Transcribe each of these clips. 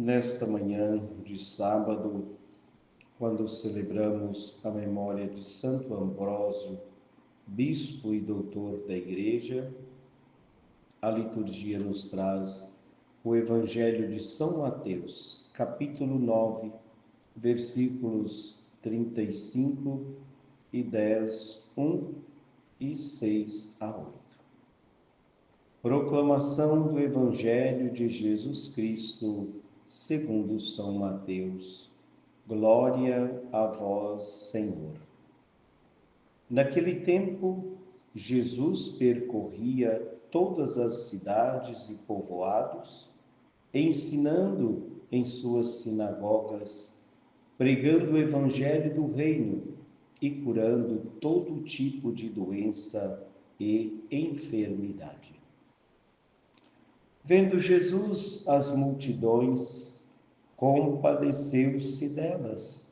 Nesta manhã de sábado, quando celebramos a memória de Santo Ambrósio, bispo e doutor da Igreja, a liturgia nos traz o Evangelho de São Mateus, capítulo 9, versículos 35 e 10, 1 e 6 a 8. Proclamação do Evangelho de Jesus Cristo, segundo São Mateus. Glória a vós, Senhor. Naquele tempo, Jesus percorria todas as cidades e povoados, ensinando em suas sinagogas, pregando o Evangelho do Reino e curando todo tipo de doença e enfermidade. Vendo Jesus as multidões, compadeceu-se delas,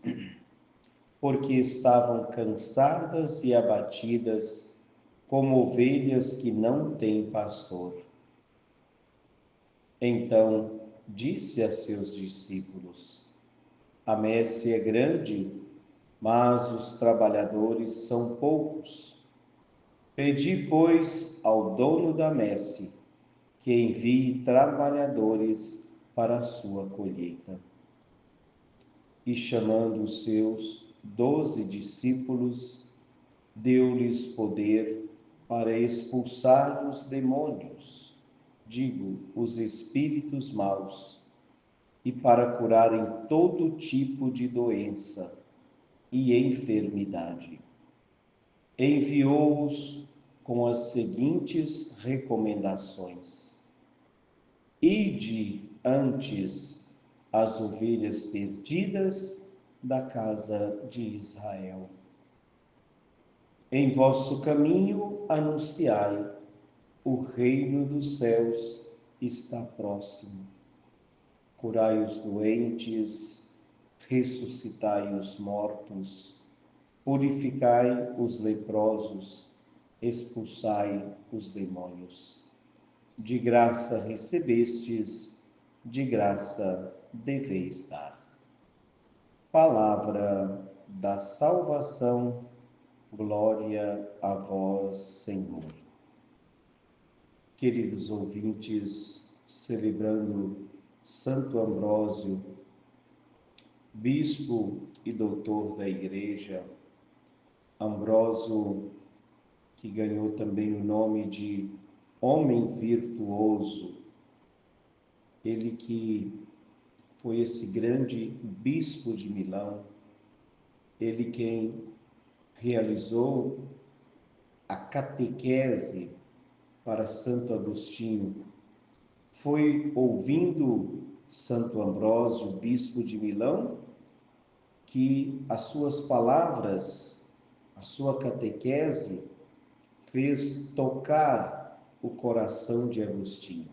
porque estavam cansadas e abatidas, como ovelhas que não têm pastor. Então disse a seus discípulos: a messe é grande, mas os trabalhadores são poucos. Pedi, pois, ao dono da messe que envie trabalhadores para a sua colheita. E chamando os seus 12 discípulos, deu-lhes poder para expulsar os demônios, digo, os espíritos maus, e para curarem todo tipo de doença e enfermidade. Enviou-os com as seguintes recomendações: ide antes as ovelhas perdidas da casa de Israel. Em vosso caminho anunciai, o reino dos céus está próximo. Curai os doentes, ressuscitai os mortos, purificai os leprosos, expulsai os demônios. De graça recebestes, de graça deveis dar. Palavra da salvação, glória a vós, Senhor. Queridos ouvintes, celebrando Santo Ambrósio, bispo e doutor da Igreja, Ambrósio, que ganhou também o nome de homem virtuoso, ele que foi esse grande bispo de Milão, ele quem realizou a catequese para Santo Agostinho. Foi ouvindo Santo Ambrósio, bispo de Milão, que as suas palavras, a sua catequese, fez tocar o coração de Agostinho.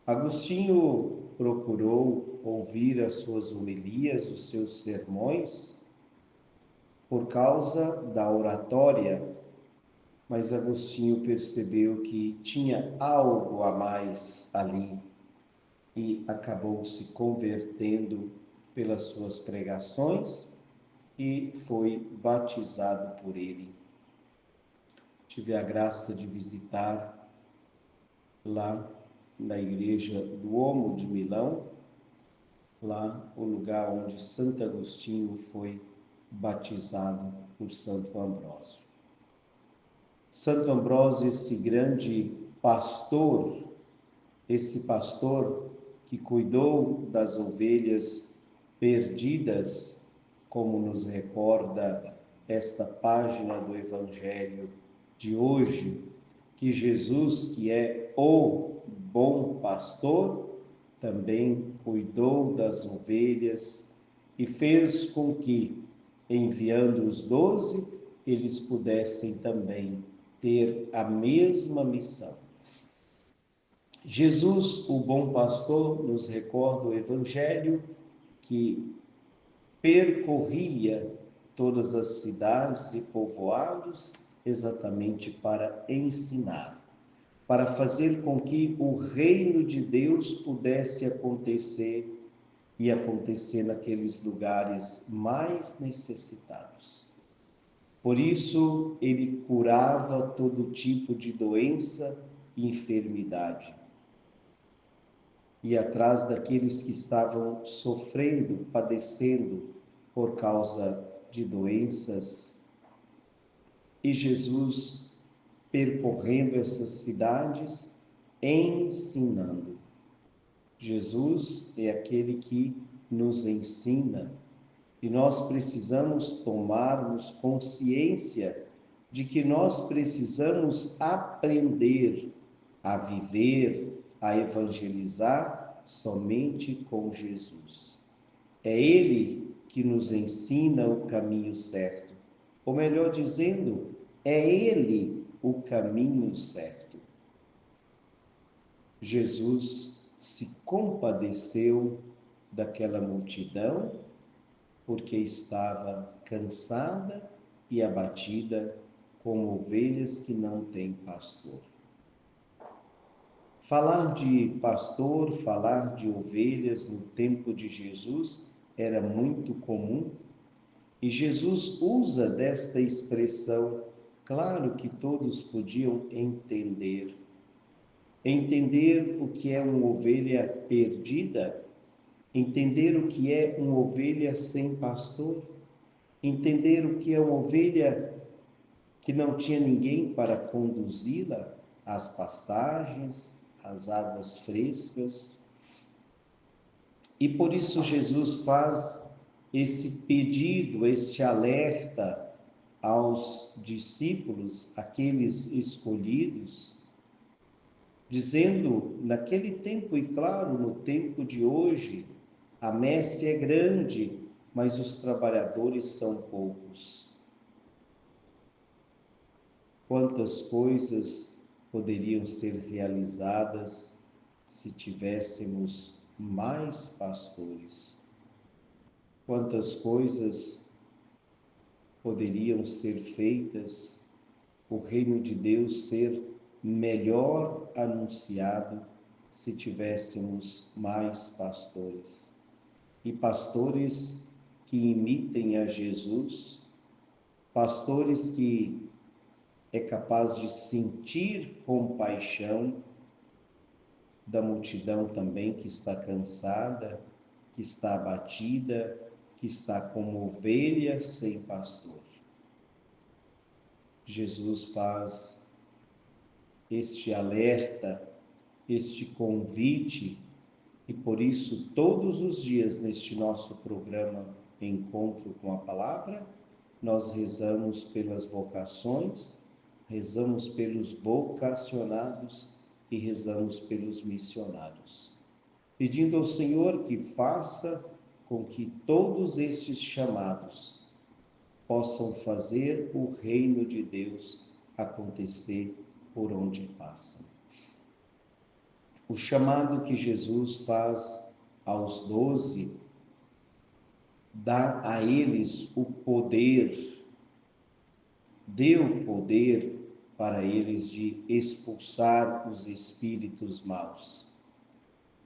Agostinho procurou ouvir as suas homilias, os seus sermões, por causa da oratória, mas Agostinho percebeu que tinha algo a mais ali e acabou se convertendo pelas suas pregações e foi batizado por ele. Tive a graça de visitar lá na igreja do Duomo de Milão, lá o lugar onde Santo Agostinho foi batizado por Santo Ambrósio. Santo Ambrósio, esse grande pastor, esse pastor que cuidou das ovelhas perdidas, como nos recorda esta página do Evangelho de hoje, que Jesus, que é o bom pastor, também cuidou das ovelhas e fez com que, enviando os 12, eles pudessem também ter a mesma missão. Jesus, o bom pastor, nos recorda o Evangelho que percorria todas as cidades e povoados exatamente para ensinar, para fazer com que o reino de Deus pudesse acontecer e acontecer naqueles lugares mais necessitados. Por isso, ele curava todo tipo de doença e enfermidade. E atrás daqueles que estavam sofrendo, padecendo por causa de doenças. E Jesus percorrendo essas cidades, ensinando. Jesus é aquele que nos ensina e nós precisamos tomarmos consciência de que nós precisamos aprender a viver, a evangelizar somente com Jesus. É Ele que nos ensina o caminho certo. Ou melhor dizendo, é Ele o caminho certo. Jesus se compadeceu daquela multidão porque estava cansada e abatida como ovelhas que não têm pastor. Falar de pastor, falar de ovelhas no tempo de Jesus era muito comum e Jesus usa desta expressão. Claro que todos podiam entender o que é uma ovelha perdida, entender o que é uma ovelha sem pastor, entender o que é uma ovelha que não tinha ninguém para conduzi-la às pastagens, às águas frescas. E por isso Jesus faz esse pedido, este alerta aos discípulos, aqueles escolhidos, dizendo, naquele tempo, e claro, no tempo de hoje, a messe é grande, mas os trabalhadores são poucos. Quantas coisas poderiam ser realizadas se tivéssemos mais pastores? Quantas coisas poderiam ser feitas, o reino de Deus ser melhor anunciado se tivéssemos mais pastores. E pastores que imitem a Jesus, pastores que é capaz de sentir compaixão da multidão também que está cansada, que está abatida, que está como ovelha sem pastor. Jesus faz este alerta, este convite, e por isso todos os dias neste nosso programa Encontro com a Palavra, nós rezamos pelas vocações, rezamos pelos vocacionados e rezamos pelos missionários, pedindo ao Senhor que faça com que todos estes chamados possam fazer o reino de Deus acontecer por onde passam. O chamado que Jesus faz aos 12 dá a eles o poder, deu poder para eles de expulsar os espíritos maus.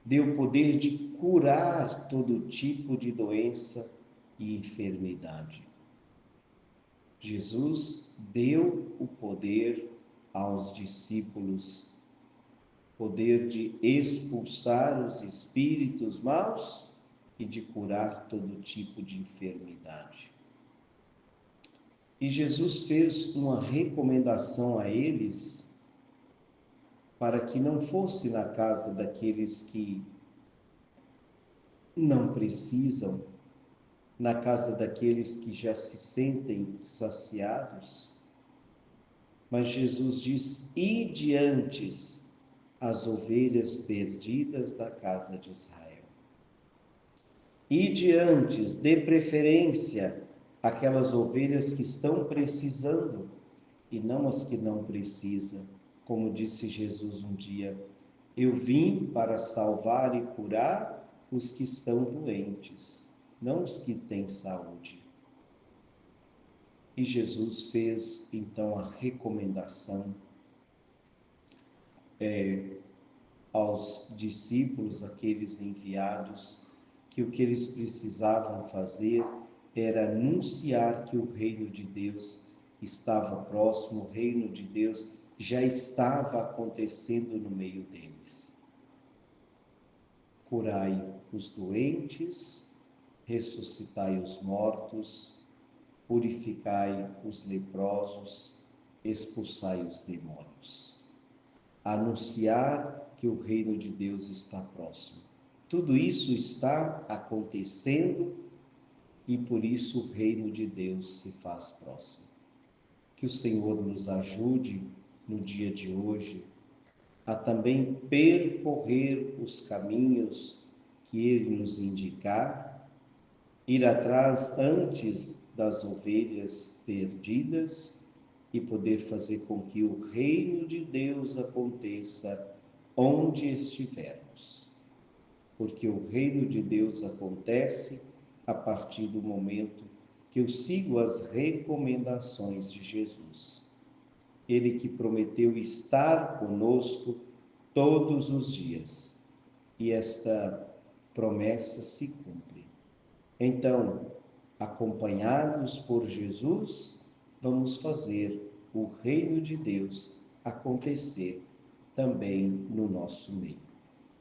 Deu poder de curar todo tipo de doença e enfermidade. Jesus deu o poder aos discípulos, poder de expulsar os espíritos maus e de curar todo tipo de enfermidade. E Jesus fez uma recomendação a eles para que não fosse na casa daqueles que não precisam, na casa daqueles que já se sentem saciados, mas Jesus diz: ide antes as ovelhas perdidas da casa de Israel. Ide antes, dê preferência àquelas ovelhas que estão precisando e não as que não precisam. Como disse Jesus um dia, eu vim para salvar e curar os que estão doentes, não os que têm saúde. E Jesus fez então a recomendação aos discípulos, aqueles enviados, que o que eles precisavam fazer era anunciar que o reino de Deus estava próximo, o reino de Deus já estava acontecendo no meio deles. Curai os doentes, ressuscitai os mortos, purificai os leprosos, expulsai os demônios. Anunciar que o reino de Deus está próximo. Tudo isso está acontecendo e por isso o reino de Deus se faz próximo. Que o Senhor nos ajude no dia de hoje a também percorrer os caminhos que Ele nos indicar, ir atrás antes das ovelhas perdidas e poder fazer com que o reino de Deus aconteça onde estivermos. Porque o reino de Deus acontece a partir do momento que eu sigo as recomendações de Jesus. Ele que prometeu estar conosco todos os dias. E esta promessa se cumpre. Então, acompanhados por Jesus, vamos fazer o reino de Deus acontecer também no nosso meio.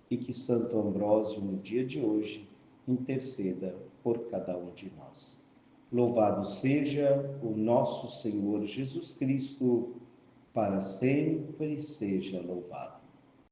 E que Santo Ambrósio, no dia de hoje, interceda por cada um de nós. Louvado seja o nosso Senhor Jesus Cristo, para sempre seja louvado.